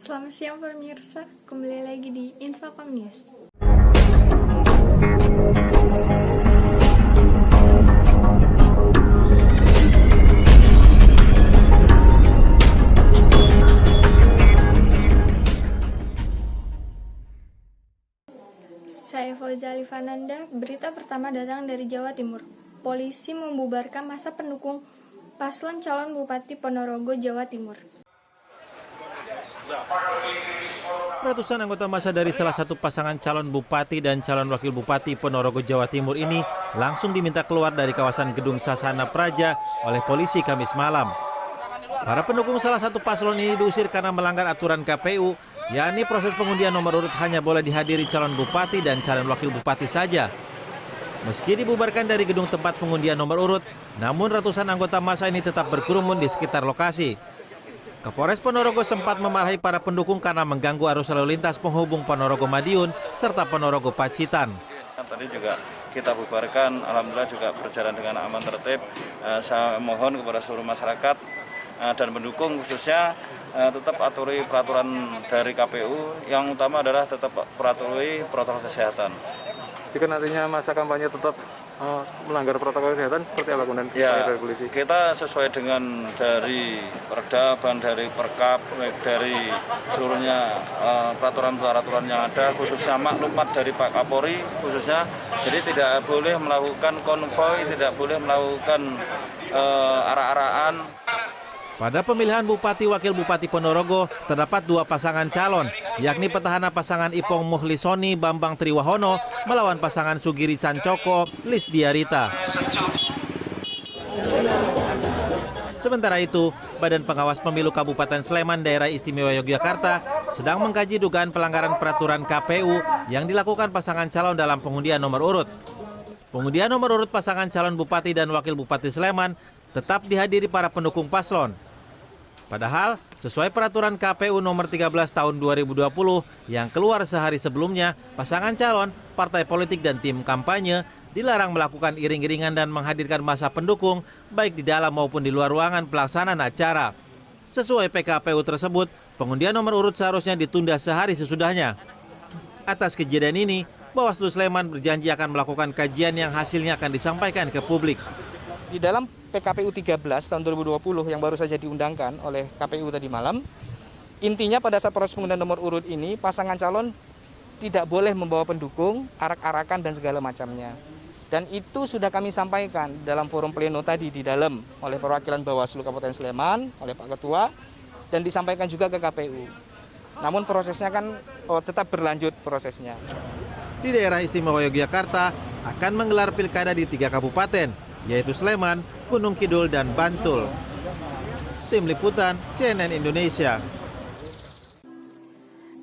Selamat siang pemirsa, kembali lagi di Infocom News. Saya Fauza Alifananda, berita pertama datang dari Jawa Timur. Polisi membubarkan masa pendukung paslon calon Bupati Ponorogo, Jawa Timur. Ratusan anggota massa dari salah satu pasangan calon bupati dan calon wakil bupati Ponorogo, Jawa Timur ini langsung diminta keluar dari kawasan Gedung Sasana Praja oleh polisi Kamis malam. Para pendukung salah satu paslon ini diusir karena melanggar aturan KPU, yakni proses pengundian nomor urut hanya boleh dihadiri calon bupati dan calon wakil bupati saja. Meski dibubarkan dari gedung tempat pengundian nomor urut, namun ratusan anggota massa ini tetap berkerumun di sekitar lokasi. Kapolres Ponorogo sempat memarahi para pendukung karena mengganggu arus lalu lintas penghubung Ponorogo Madiun serta Ponorogo Pacitan. Tadi juga kita bubarkan, alhamdulillah juga berjalan dengan aman tertib. Saya mohon kepada seluruh masyarakat dan pendukung khususnya tetap aturi peraturan dari KPU. Yang utama adalah tetap peraturan protokol kesehatan. Jika nantinya masa kampanye tetap melanggar protokol kesehatan, seperti apa kemudian ya, dari polisi? Kita sesuai dengan dari Perda, dari Perkap, dari seluruhnya peraturan-peraturan yang ada, khususnya maklumat dari Pak Kapolri khususnya. Jadi tidak boleh melakukan konvoi, tidak boleh melakukan arah-arahan. Pada pemilihan Bupati Wakil Bupati Ponorogo, terdapat dua pasangan calon, yakni petahana pasangan Ipong Muhlisoni Bambang Triwahono melawan pasangan Sugiri Sancoko Lis Diarita. Sementara itu, Badan Pengawas Pemilu Kabupaten Sleman Daerah Istimewa Yogyakarta sedang mengkaji dugaan pelanggaran peraturan KPU yang dilakukan pasangan calon dalam pengundian nomor urut. Pengundian nomor urut pasangan calon Bupati dan Wakil Bupati Sleman tetap dihadiri para pendukung paslon. Padahal, sesuai peraturan KPU nomor 13 tahun 2020 yang keluar sehari sebelumnya, pasangan calon, partai politik dan tim kampanye dilarang melakukan iring-iringan dan menghadirkan massa pendukung baik di dalam maupun di luar ruangan pelaksanaan acara. Sesuai PKPU tersebut, pengundian nomor urut seharusnya ditunda sehari sesudahnya. Atas kejadian ini, Bawaslu Sleman berjanji akan melakukan kajian yang hasilnya akan disampaikan ke publik. Di dalam PKPU 13 tahun 2020 yang baru saja diundangkan oleh KPU tadi malam, intinya pada saat proses pengundian nomor urut ini, pasangan calon tidak boleh membawa pendukung, arak-arakan dan segala macamnya. Dan itu sudah kami sampaikan dalam forum pleno tadi di dalam oleh perwakilan Bawaslu Kabupaten Sleman, oleh Pak Ketua, dan disampaikan juga ke KPU. Namun prosesnya kan tetap berlanjut prosesnya. Di daerah istimewa Yogyakarta akan menggelar pilkada di 3 kabupaten, yaitu Sleman, Gunung Kidul, dan Bantul. Tim Liputan CNN Indonesia.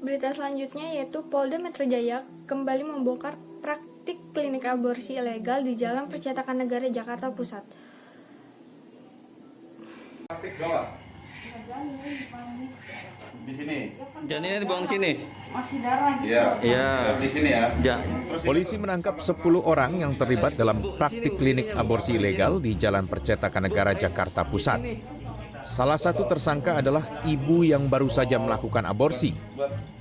Berita selanjutnya yaitu Polda Metro Jaya kembali membongkar praktik klinik aborsi ilegal di Jalan Percetakan Negara Jakarta Pusat. Di sini. Janinnya dibuang sini. Masih darah gitu. Iya. Di sini ya. Polisi menangkap 10 orang yang terlibat dalam praktik klinik aborsi ilegal di Jalan Percetakan Negara Jakarta Pusat. Salah satu tersangka adalah ibu yang baru saja melakukan aborsi.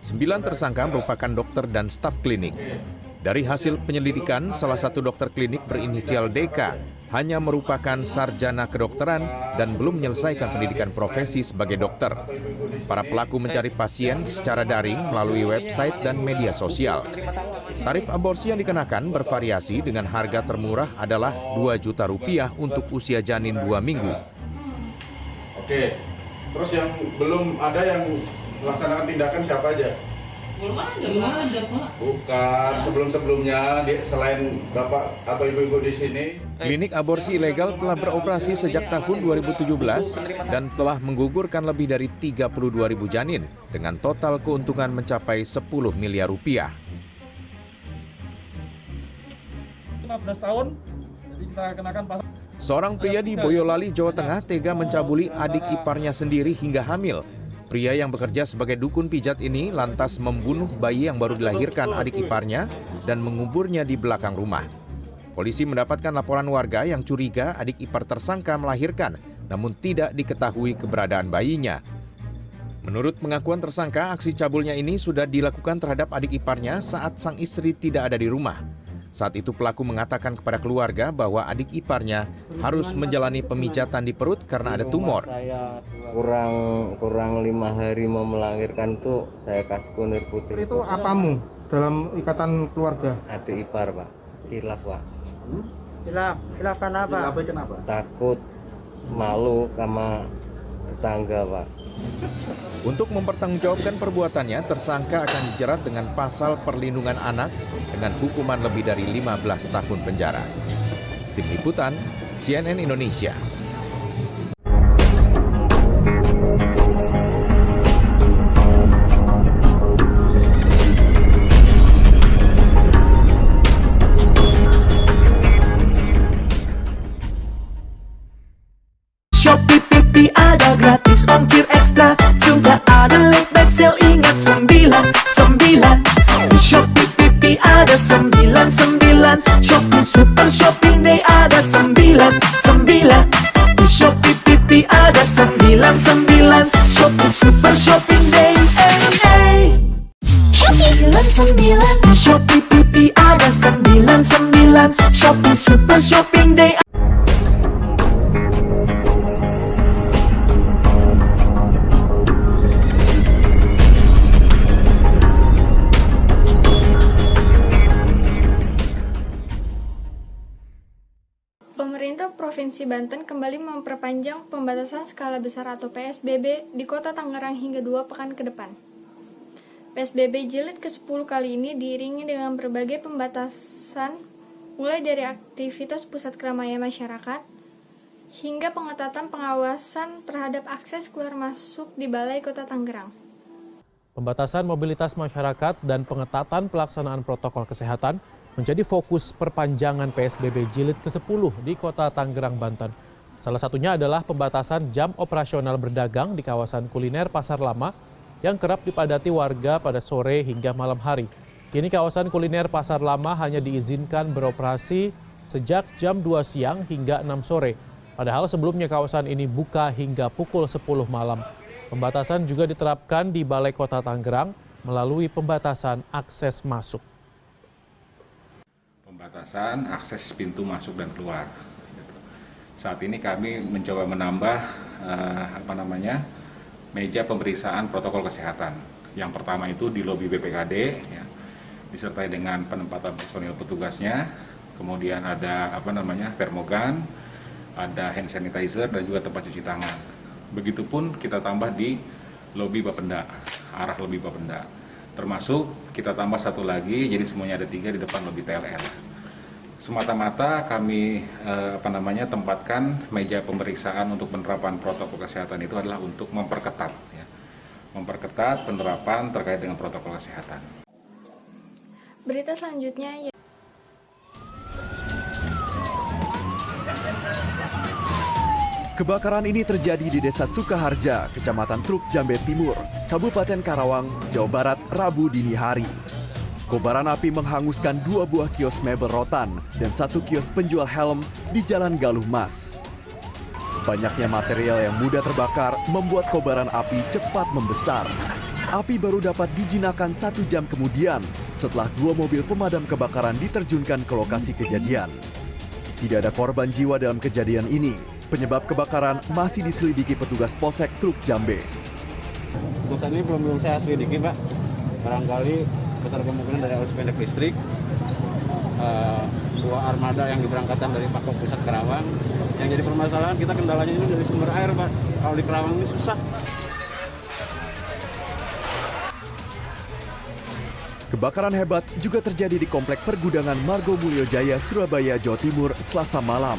9 tersangka merupakan dokter dan staf klinik. Dari hasil penyelidikan, salah satu dokter klinik berinisial DK hanya merupakan sarjana kedokteran dan belum menyelesaikan pendidikan profesi sebagai dokter. Para pelaku mencari pasien secara daring melalui website dan media sosial. Tarif aborsi yang dikenakan bervariasi dengan harga termurah adalah Rp2 juta untuk usia janin 2 minggu. Oke, terus yang belum ada yang melaksanakan tindakan siapa aja? Belum ada Pak. Bukan, sebelum-sebelumnya selain Bapak atau Ibu-ibu di sini. Klinik aborsi ilegal telah beroperasi sejak tahun 2017 dan telah menggugurkan lebih dari 32.000 janin dengan total keuntungan mencapai 10 miliar rupiah. 15 tahun, jadi kita kenakan pasal. Seorang pria di Boyolali, Jawa Tengah tega mencabuli adik iparnya sendiri hingga hamil. Pria yang bekerja sebagai dukun pijat ini lantas membunuh bayi yang baru dilahirkan adik iparnya dan menguburnya di belakang rumah. Polisi mendapatkan laporan warga yang curiga adik ipar tersangka melahirkan, namun tidak diketahui keberadaan bayinya. Menurut pengakuan tersangka, aksi cabulnya ini sudah dilakukan terhadap adik iparnya saat sang istri tidak ada di rumah. Saat itu pelaku mengatakan kepada keluarga bahwa adik iparnya harus menjalani pemijatan di perut karena ada tumor. Kurang 5 hari mau melahirkan tuh saya kasih kunir putih. Itu apamu dalam ikatan keluarga? Adik ipar, Pak. Hilaf, Pak. Hilaf kenapa? Takut, malu sama tetangga, Pak. Untuk mempertanggungjawabkan perbuatannya, tersangka akan dijerat dengan pasal perlindungan anak dengan hukuman lebih dari 15 tahun penjara. Tim Liputan, CNN Indonesia. Shopee Pipi ada gratis ongkir ekstra, juga ada late back sale, ingat 99. Di Shopee Pipi ada 99, Shopee Super Shopping Day ada 99. Di Shopee Pipi ada 99, Shopee Super Shopping Day. Shopee 99, di Shopee Pipi ada 99, Shopee Super Shopping Day. Pemerintah Provinsi Banten kembali memperpanjang pembatasan skala besar atau PSBB di Kota Tangerang hingga 2 pekan ke depan. PSBB jilid ke-10 kali ini diiringi dengan berbagai pembatasan, mulai dari aktivitas pusat keramaian masyarakat, hingga pengetatan pengawasan terhadap akses keluar masuk di Balai Kota Tangerang. Pembatasan mobilitas masyarakat dan pengetatan pelaksanaan protokol kesehatan menjadi fokus perpanjangan PSBB jilid ke-10 di Kota Tangerang, Banten. Salah satunya adalah pembatasan jam operasional berdagang di kawasan kuliner Pasar Lama yang kerap dipadati warga pada sore hingga malam hari. Kini kawasan kuliner Pasar Lama hanya diizinkan beroperasi sejak jam 2 siang hingga 6 sore. Padahal sebelumnya kawasan ini buka hingga pukul 10 malam. Pembatasan juga diterapkan di Balai Kota Tangerang melalui pembatasan akses masuk. Pembatasan akses pintu masuk dan keluar. Saat ini kami mencoba menambah meja pemeriksaan protokol kesehatan. Yang pertama itu di lobi BPKD, ya, disertai dengan penempatan personil petugasnya. Kemudian ada termogan, ada hand sanitizer dan juga tempat cuci tangan. Begitupun kita tambah di lobi Bapenda, arah lobi Bapenda. Termasuk kita tambah satu lagi, jadi semuanya ada 3 di depan lobi TLR. Semata-mata kami tempatkan meja pemeriksaan untuk penerapan protokol kesehatan itu adalah untuk memperketat penerapan terkait dengan protokol kesehatan. Berita selanjutnya. Kebakaran ini terjadi di Desa Sukaharja, Kecamatan Truk Jambe Timur, Kabupaten Karawang, Jawa Barat, Rabu dini hari. Kobaran api menghanguskan 2 buah kios mebel rotan dan 1 kios penjual helm di Jalan Galuh Mas. Banyaknya material yang mudah terbakar membuat kobaran api cepat membesar. Api baru dapat dijinakan 1 jam kemudian setelah 2 mobil pemadam kebakaran diterjunkan ke lokasi kejadian. Tidak ada korban jiwa dalam kejadian ini. Penyebab kebakaran masih diselidiki petugas Polsek Truk Jambe. Untuk saat ini belum saya selidiki, Pak. Barangkali besar kemungkinan dari arus pendek listrik. 2 armada yang diberangkatkan dari Pako Pusat Karawang. Yang jadi permasalahan kita kendalanya ini dari sumber air, Pak. Kalau di Karawang ini susah. Kebakaran hebat juga terjadi di Komplek Pergudangan Margo Mulyo Jaya, Surabaya, Jawa Timur, Selasa malam.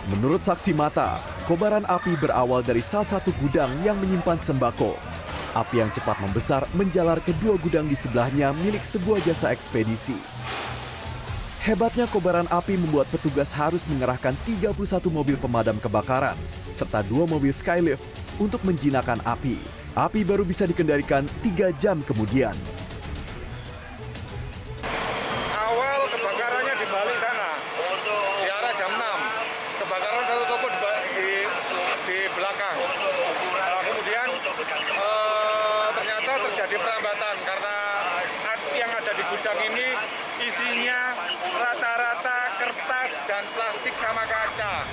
Menurut saksi mata, kobaran api berawal dari salah satu gudang yang menyimpan sembako. Api yang cepat membesar menjalar ke 2 gudang di sebelahnya milik sebuah jasa ekspedisi. Hebatnya kobaran api membuat petugas harus mengerahkan 31 mobil pemadam kebakaran, serta 2 mobil Skylift untuk menjinakkan api. Api baru bisa dikendalikan 3 jam kemudian. Awal kebakarannya di balik sana, di arah jam 6. Kebakaran satu toko di belakang. Kemudian terjadi perambatan karena yang ada di gudang ini isinya rata-rata kertas dan plastik sama kaca.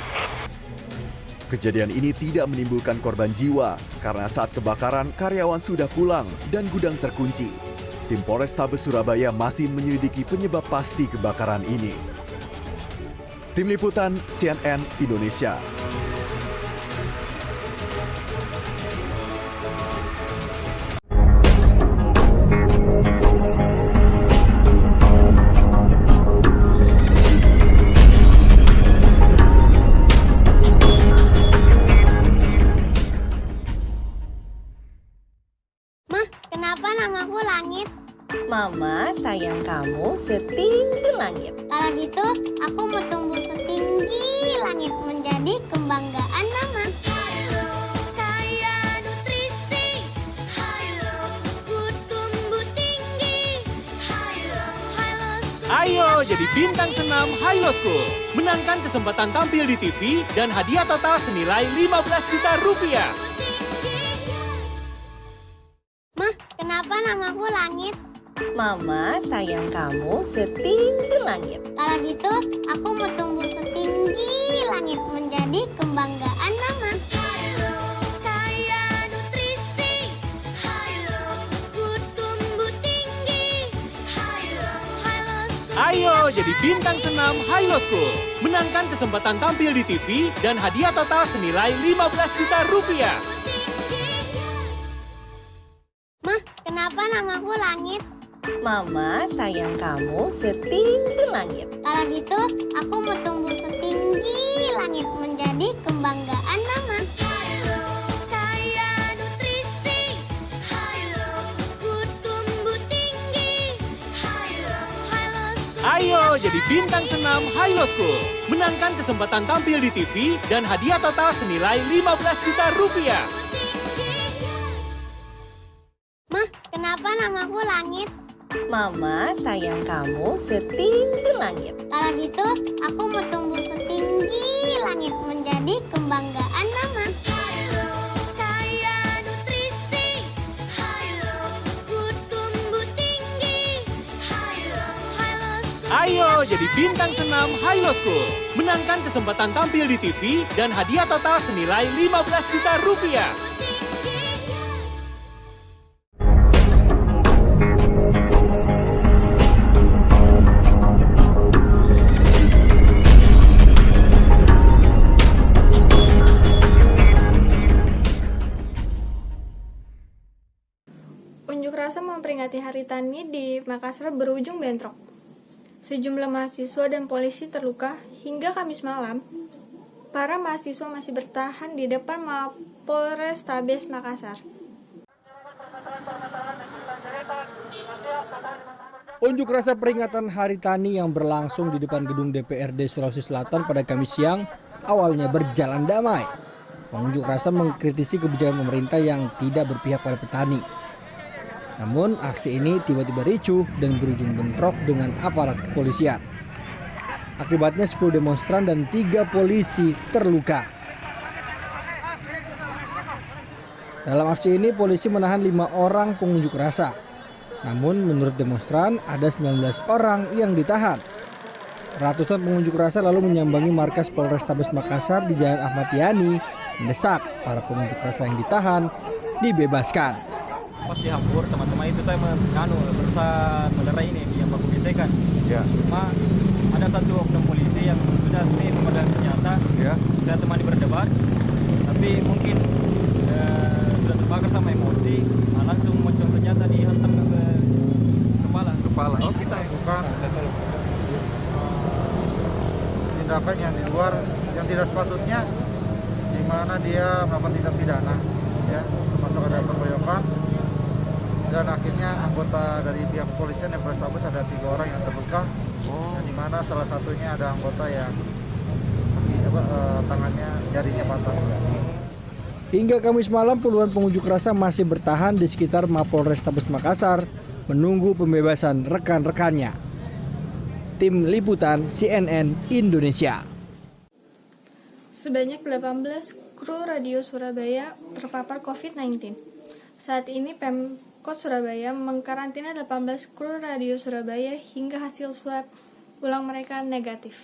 Kejadian ini tidak menimbulkan korban jiwa karena saat kebakaran karyawan sudah pulang dan gudang terkunci. Tim Polrestabes Surabaya masih menyelidiki penyebab pasti kebakaran ini. Tim Liputan CNN Indonesia. Kenapa namaku Langit? Mama sayang kamu setinggi langit. Kalau gitu, aku mau tumbuh setinggi langit menjadi kebanggaan mama. Kaya nutrisi, ku tumbuh tinggi. Ayo jadi bintang senam Hilo School. Menangkan kesempatan tampil di TV dan hadiah total senilai 15 juta rupiah. Kenapa namaku Langit? Mama sayang kamu setinggi langit. Kalau gitu, aku mau tumbuh setinggi langit menjadi kebanggaan mama. Kaya nutrisi, ku tumbuh tinggi. Ayo jadi bintang senam Hilo School. Menangkan kesempatan tampil di TV dan hadiah total senilai 15 juta rupiah. Kenapa namaku Langit? Mama sayang kamu setinggi langit. Kalau gitu, aku mau tumbuh setinggi langit menjadi kebanggaan mama. Kaya nutrisi, ku tumbuh tinggi. Ayo jadi bintang senam Hilo School. Menangkan kesempatan tampil di TV dan hadiah total senilai 15 juta rupiah. Kenapa namaku Langit? Mama sayang kamu setinggi langit. Kalau gitu, aku mau tumbuh setinggi langit menjadi kebanggaan mama. Kaya nutrisi, ku tumbuh tinggi. Ayo jadi bintang senam Hilo School. Menangkan kesempatan tampil di TV dan hadiah total senilai 15 juta rupiah. Unjuk rasa memperingati Hari Tani di Makassar berujung bentrok. Sejumlah mahasiswa dan polisi terluka hingga Kamis malam. Para mahasiswa masih bertahan di depan Mapolrestabes Makassar. Unjuk rasa peringatan Hari Tani yang berlangsung di depan gedung DPRD Sulawesi Selatan pada Kamis siang awalnya berjalan damai. Pengunjuk rasa mengkritisi kebijakan pemerintah yang tidak berpihak pada petani. Namun aksi ini tiba-tiba ricuh dan berujung bentrok dengan aparat kepolisian. Akibatnya 10 demonstran dan 3 polisi terluka. Dalam aksi ini polisi menahan 5 orang pengunjuk rasa. Namun menurut demonstran ada 19 orang yang ditahan. Ratusan pengunjuk rasa lalu menyambangi markas Polrestabes Makassar di Jalan Ahmad Yani mendesak para pengunjuk rasa yang ditahan dibebaskan. Pas dihampur teman-teman itu saya berusaha melerai ini yang baku gesekan. Ya. Cuma ada satu oknum polisi yang sudah sering memegang senjata. Ya. Saya temani berdebat, tapi mungkin sudah terbakar sama emosi, langsung mencong senjata dihantam ke kepala. Oh kita bukan tindakan yang di luar yang tidak sepatutnya, di mana dia melakukan tindak pidana, ya termasuk ada pengeroyokan. Dan akhirnya anggota dari pihak kepolisian yang Polrestabes ada 3 orang yang terluka, di mana salah satunya ada anggota yang tangannya jarinya patah. Hingga Kamis malam puluhan pengunjuk rasa masih bertahan di sekitar Mapolrestabes Makassar menunggu pembebasan rekan-rekannya. Tim Liputan CNN Indonesia. Sebanyak 18 kru radio Surabaya terpapar COVID-19. Saat ini Pemkot Surabaya mengkarantina 18 kru radio Surabaya hingga hasil swab ulang mereka negatif.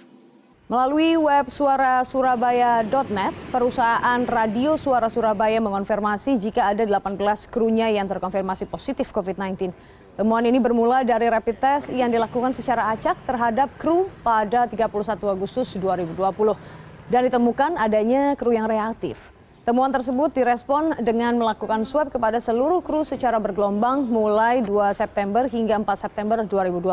Melalui web suarasurabaya.net, perusahaan Radio Suara Surabaya mengonfirmasi jika ada 18 krunya yang terkonfirmasi positif COVID-19. Temuan ini bermula dari rapid test yang dilakukan secara acak terhadap kru pada 31 Agustus 2020 dan ditemukan adanya kru yang reaktif. Temuan tersebut direspon dengan melakukan swab kepada seluruh kru secara bergelombang mulai 2 September hingga 4 September 2020.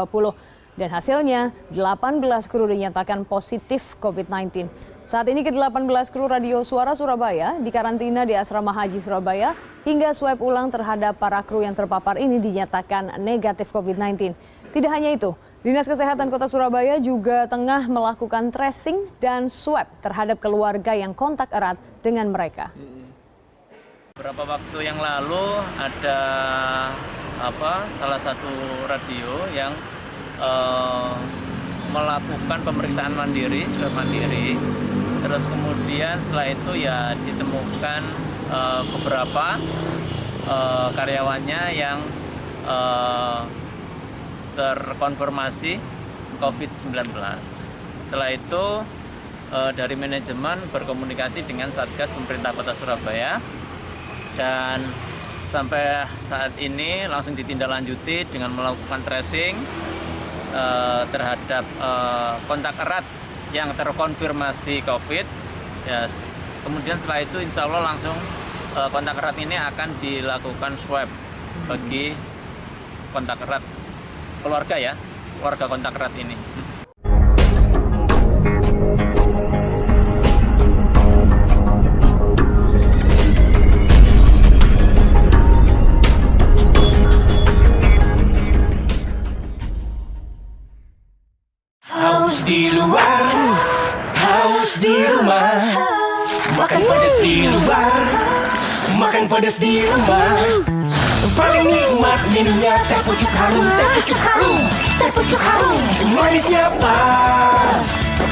Dan hasilnya 18 kru dinyatakan positif COVID-19. Saat ini ke-18 kru Radio Suara Surabaya dikarantina di Asrama Haji Surabaya hingga swab ulang terhadap para kru yang terpapar ini dinyatakan negatif COVID-19. Tidak hanya itu, Dinas Kesehatan Kota Surabaya juga tengah melakukan tracing dan swab terhadap keluarga yang kontak erat dengan mereka. Beberapa waktu yang lalu ada salah satu radio yang melakukan pemeriksaan mandiri, swab mandiri. Terus kemudian setelah itu ya ditemukan beberapa karyawannya yang terkonfirmasi COVID-19. Setelah itu dari manajemen berkomunikasi dengan Satgas Pemerintah Kota Surabaya dan sampai saat ini langsung ditindaklanjuti dengan melakukan tracing terhadap kontak erat yang terkonfirmasi COVID. Ya, kemudian setelah itu insya Allah langsung kontak erat ini akan dilakukan swab bagi kontak erat keluarga ya, keluarga kontak erat ini. Haus di luar, haus di rumah, makan pedas di luar, makan pedas di rumah. Paling nikmat minumnya teh pucuk harum, teh pucuk harum, teh pucuk harum, manisnya pas.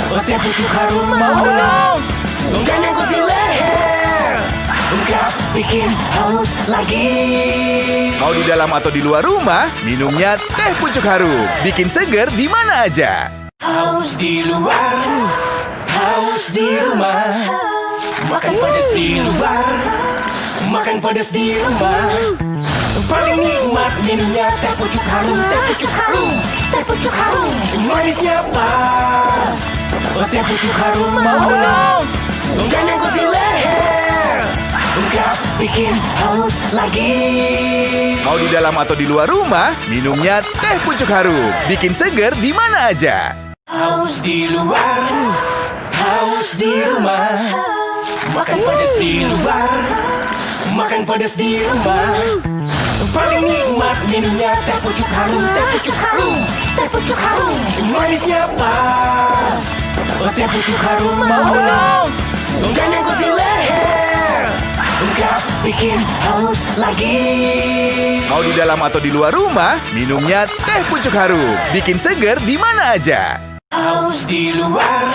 Oh, teh pucuk harum mau dong, enggak nyangkut di leher, enggak bikin haus lagi. Mau di dalam atau di luar rumah, minumnya teh pucuk harum, bikin seger di mana aja. Haus di luar, haus di rumah, makan pedas di luar, makan pedas di rumah. Paling nikmat minumnya teh pucuk harum, teh pucuk harum, teh pucuk harum, manisnya pas. Oh, teh pucuk harum mau dong, enggak nyangkut di leher, enggak bikin haus lagi. Mau di dalam atau di luar rumah, minumnya teh pucuk harum, bikin seger di mana aja. Haus di luar, haus di rumah, makan pedas di luar, makan pedas di rumah. Paling nikmat minumnya teh pucuk harum, teh pucuk harum, teh pucuk harum, manisnya pas. Oh, teh pucuk harum mau dong, enggak nyangkut di leher, enggak bikin haus lagi. Mau di dalam atau di luar rumah, minumnya teh pucuk harum, bikin seger di mana aja. Haus di luar,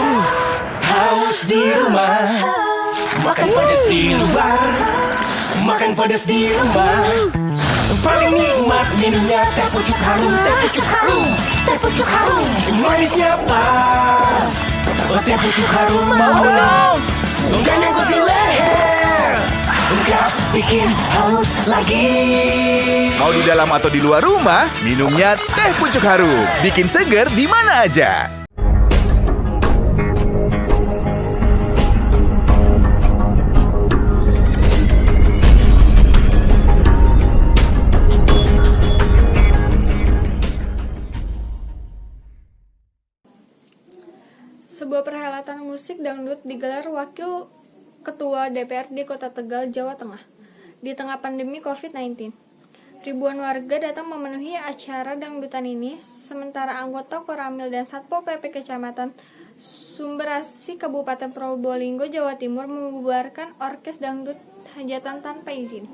haus di rumah, makan pedas di luar, makan pedas di rumah. Paling nikmat minumnya teh pucuk harum, teh pucuk harum, teh pucuk harum, manisnya pas. Oh, teh pucuk harum mau dong, enggak nyangkut di leher, enggak bikin haus lagi. Mau di dalam atau di luar rumah, minumnya teh pucuk harum, bikin seger di mana aja. Sebuah perhelatan musik dangdut digelar Wakil Ketua DPRD Kota Tegal, Jawa Tengah. Di tengah pandemi COVID-19, ribuan warga datang memenuhi acara dangdutan ini, sementara anggota Koramil dan Satpol PP Kecamatan Sumberasi Kabupaten Probolinggo, Jawa Timur membubarkan orkes dangdut hajatan tanpa izin.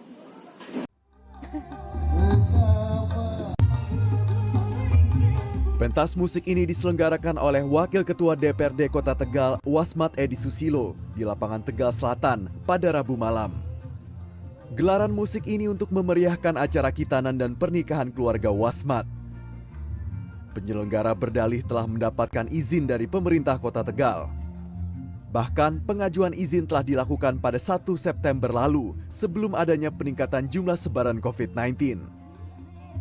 Pentas musik ini diselenggarakan oleh Wakil Ketua DPRD Kota Tegal, Wasmat Edi Susilo, di lapangan Tegal Selatan pada Rabu malam. Gelaran musik ini untuk memeriahkan acara khitanan dan pernikahan keluarga Wasmat. Penyelenggara berdalih telah mendapatkan izin dari pemerintah Kota Tegal. Bahkan pengajuan izin telah dilakukan pada 1 September lalu sebelum adanya peningkatan jumlah sebaran COVID-19.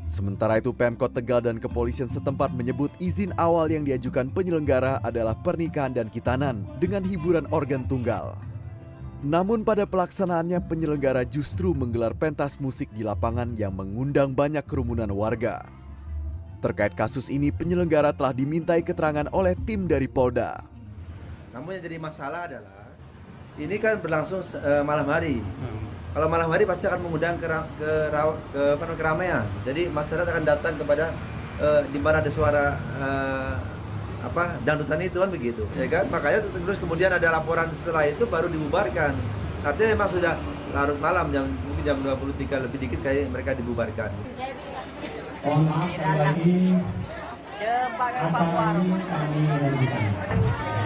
Sementara itu Pemkot Tegal dan kepolisian setempat menyebut izin awal yang diajukan penyelenggara adalah pernikahan dan khitanan dengan hiburan organ tunggal. Namun pada pelaksanaannya penyelenggara justru menggelar pentas musik di lapangan yang mengundang banyak kerumunan warga. Terkait kasus ini penyelenggara telah dimintai keterangan oleh tim dari Polda. Namun yang jadi masalah adalah ini kan berlangsung malam hari. Kalau malam hari pasti akan mengundang keramaian. Jadi masyarakat akan datang kepada di mana ada suara dangdutan itu kan begitu, ya kan? Makanya terus kemudian ada laporan setelah itu baru dibubarkan. Artinya memang sudah larut malam, mungkin jam 23 lebih dikit kayak mereka dibubarkan.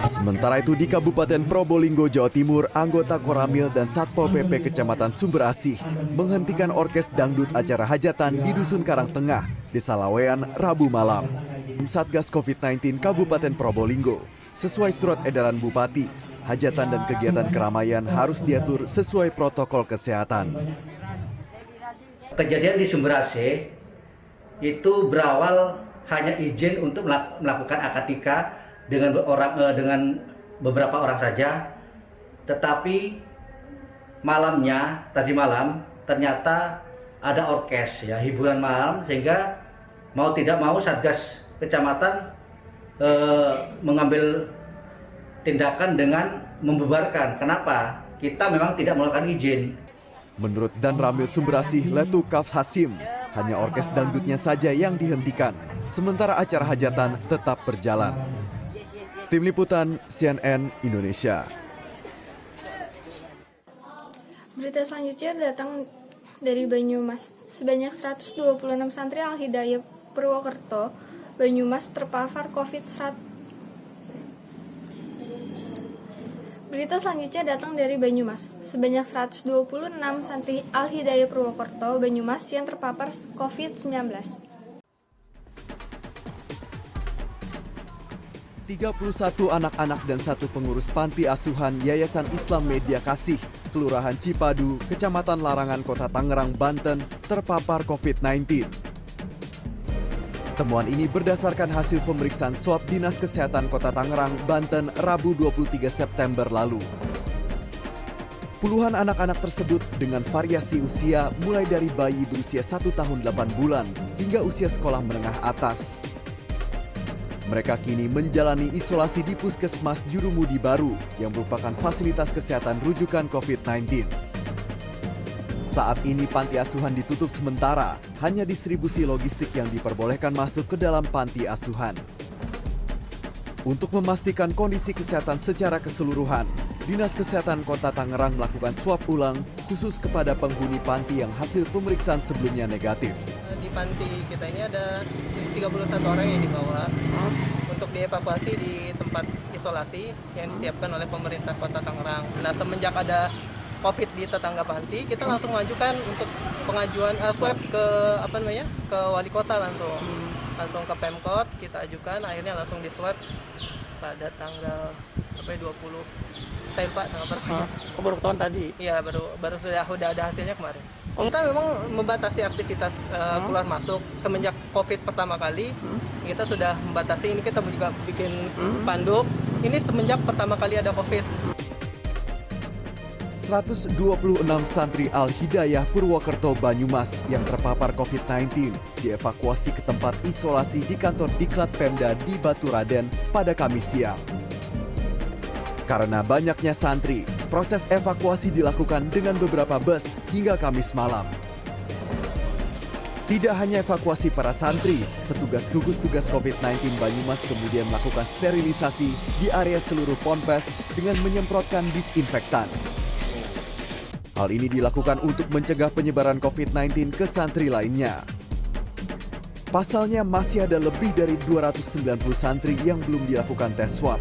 Sementara itu di Kabupaten Probolinggo, Jawa Timur, anggota Koramil dan Satpol PP Kecamatan Sumber Asih menghentikan orkes dangdut acara hajatan di Dusun Karangtengah, Desa Lawean, Rabu malam. Satgas COVID-19 Kabupaten Probolinggo, sesuai surat edaran Bupati, hajatan dan kegiatan keramaian harus diatur sesuai protokol kesehatan. Kejadian di Sumber Asih itu berawal hanya izin untuk melakukan akad nikah dengan beberapa orang saja, tetapi tadi malam ternyata ada orkes ya, hiburan malam, sehingga mau tidak mau Satgas Kecamatan mengambil tindakan dengan membubarkan. Kenapa? Kita memang tidak melakukan izin. Menurut Dan Ramil Sumber Asih, Letu Kafs Hasim, hanya orkes dangdutnya saja yang dihentikan, sementara acara hajatan tetap berjalan. Tim Liputan CNN Indonesia. Berita selanjutnya datang dari Banyumas. Sebanyak 126 santri Al-Hidayah Purwokerto, Banyumas terpapar COVID-19. Berita selanjutnya datang dari Banyumas. Sebanyak 126 santri Al-Hidayah Purwokerto, Banyumas yang terpapar COVID-19. 31 anak-anak dan 1 pengurus panti asuhan Yayasan Islam Media Kasih, Kelurahan Cipadu, Kecamatan Larangan, Kota Tangerang, Banten, terpapar COVID-19. Temuan ini berdasarkan hasil pemeriksaan swab Dinas Kesehatan Kota Tangerang, Banten, Rabu 23 September lalu. Puluhan anak-anak tersebut dengan variasi usia mulai dari bayi berusia 1 tahun 8 bulan hingga usia sekolah menengah atas. Mereka kini menjalani isolasi di Puskesmas Jurumudi Baru yang merupakan fasilitas kesehatan rujukan COVID-19. Saat ini panti asuhan ditutup sementara, hanya distribusi logistik yang diperbolehkan masuk ke dalam panti asuhan. Untuk memastikan kondisi kesehatan secara keseluruhan, Dinas Kesehatan Kota Tangerang melakukan swab ulang khusus kepada penghuni panti yang hasil pemeriksaan sebelumnya negatif. Di panti kita ini ada 31 orang yang dibawa untuk dievakuasi di tempat isolasi yang disiapkan oleh pemerintah Kota Tangerang. Nah, semenjak ada COVID di tetangga panti, kita langsung mengajukan untuk pengajuan swab ke ke wali kota langsung ke Pemkot, kita ajukan, akhirnya langsung di swab pada tanggal 20. Saya lupa tanggal berapa. Baru tahun tadi. Iya, baru sudah ada hasilnya kemarin. Kita memang membatasi aktivitas keluar masuk semenjak COVID pertama kali. Kita sudah membatasi, ini kita juga bikin spanduk. Ini semenjak pertama kali ada COVID. 126 santri Al-Hidayah Purwokerto Banyumas yang terpapar COVID-19 dievakuasi ke tempat isolasi di kantor Diklat Pemda di Baturaden pada Kamis siang. Karena banyaknya santri, proses evakuasi dilakukan dengan beberapa bus hingga Kamis malam. Tidak hanya evakuasi para santri, petugas gugus tugas COVID-19 Banyumas kemudian melakukan sterilisasi di area seluruh ponpes dengan menyemprotkan disinfektan. Hal ini dilakukan untuk mencegah penyebaran COVID-19 ke santri lainnya. Pasalnya masih ada lebih dari 290 santri yang belum dilakukan tes swab.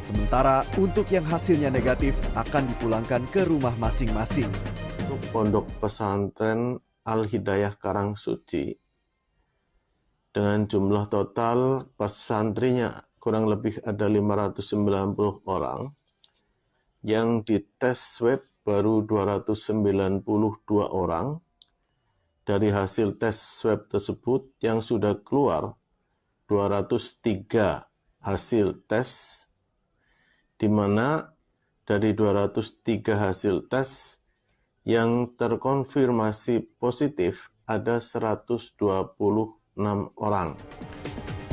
Sementara untuk yang hasilnya negatif akan dipulangkan ke rumah masing-masing. untuk Pondok Pesantren Al-Hidayah Karangsuci dengan jumlah total pesantrinya kurang lebih ada 590 orang, yang dites swab baru 292 orang. Dari hasil tes swab tersebut yang sudah keluar 203 hasil tes, di mana dari 203 hasil tes yang terkonfirmasi positif ada 126 orang.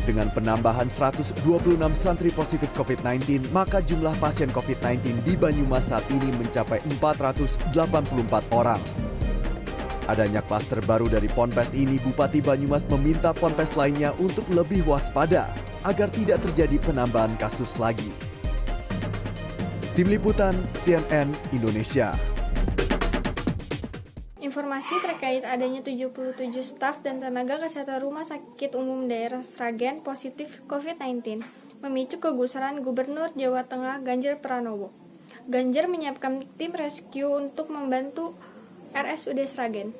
Dengan penambahan 126 santri positif COVID-19, maka jumlah pasien COVID-19 di Banyumas saat ini mencapai 484 orang. Adanya klaster baru dari Ponpes ini, Bupati Banyumas meminta Ponpes lainnya untuk lebih waspada agar tidak terjadi penambahan kasus lagi. Tim Liputan CNN Indonesia. Informasi terkait adanya 77 staf dan tenaga kesehatan Rumah Sakit Umum Daerah Sragen positif COVID-19 memicu kegusaran Gubernur Jawa Tengah Ganjar Pranowo. Ganjar menyiapkan tim rescue untuk membantu RSUD Sragen.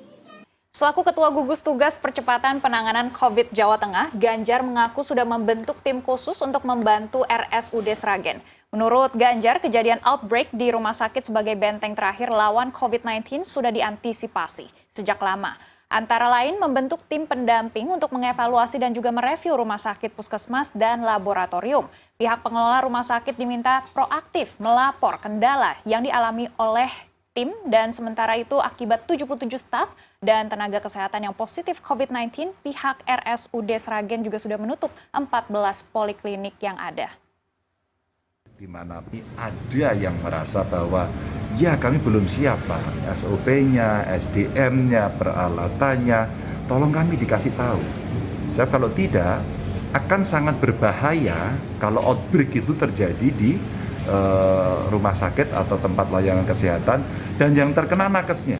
Selaku Ketua Gugus Tugas Percepatan Penanganan COVID Jawa Tengah, Ganjar mengaku sudah membentuk tim khusus untuk membantu RSUD Sragen. Menurut Ganjar, kejadian outbreak di rumah sakit sebagai benteng terakhir lawan COVID-19 sudah diantisipasi sejak lama. Antara lain membentuk tim pendamping untuk mengevaluasi dan juga mereview rumah sakit, puskesmas, dan laboratorium. Pihak pengelola rumah sakit diminta proaktif melapor kendala yang dialami oleh tim, dan sementara itu akibat 77 staf dan tenaga kesehatan yang positif COVID-19, pihak RSUD Sragen juga sudah menutup 14 poliklinik yang ada. Di mana ada yang merasa bahwa ya kami belum siap Pak, SOP-nya, SDM-nya, peralatannya, tolong kami dikasih tahu. Sebab kalau tidak, akan sangat berbahaya kalau outbreak itu terjadi di rumah sakit atau tempat layanan kesehatan dan yang terkena nakesnya.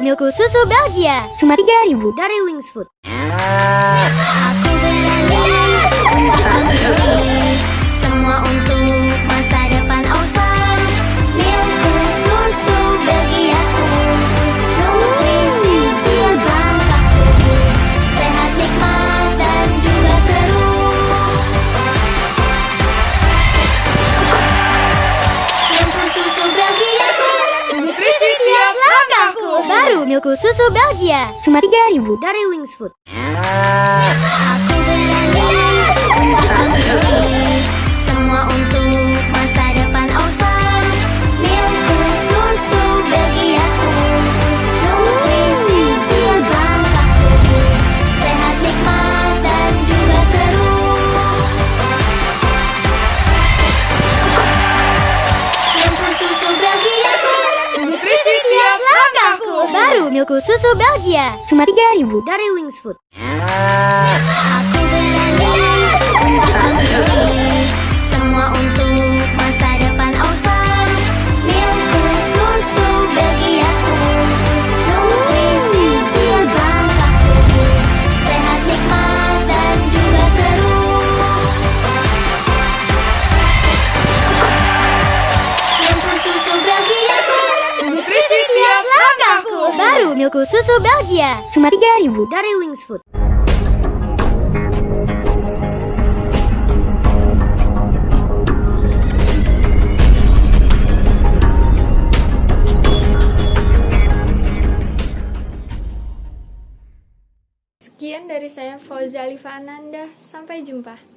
Milku susu Belgia cuma 3.000 dari Wings Food. Aku berani untuk memilih semua untuk masa depan awesome. Milku susu Belgia, nutrisi tiap langkahku, sehat, nikmat, dan juga seru. Milku susu Belgia, nutrisi tiap langkahku. Baru Milku susu Belgia cuma 3.000 dari Wings Food. Aku berani untuk memilih semua untuk masa depan awesome. Milku susu Belgia, nutrisi tiap langkahku, sehat, nikmat, dan juga seru. Milku susu Belgia, nutrisi tiap langkahku. Baru Milku susu Belgia cuma 3.000 dari Wings Food. Aku berani untuk memilih semua untuk masa depan awesome. Milku susu Belgia, nutrisi tiap langkahku, sehat, nikmat, dan juga seru. Milku susu Belgia, nutrisi tiap langkahku. Baru Milku susu Belgia cuma 3.000 dari Wings Food. Sekian dari saya Fauzi Alifa Ananda, sampai jumpa.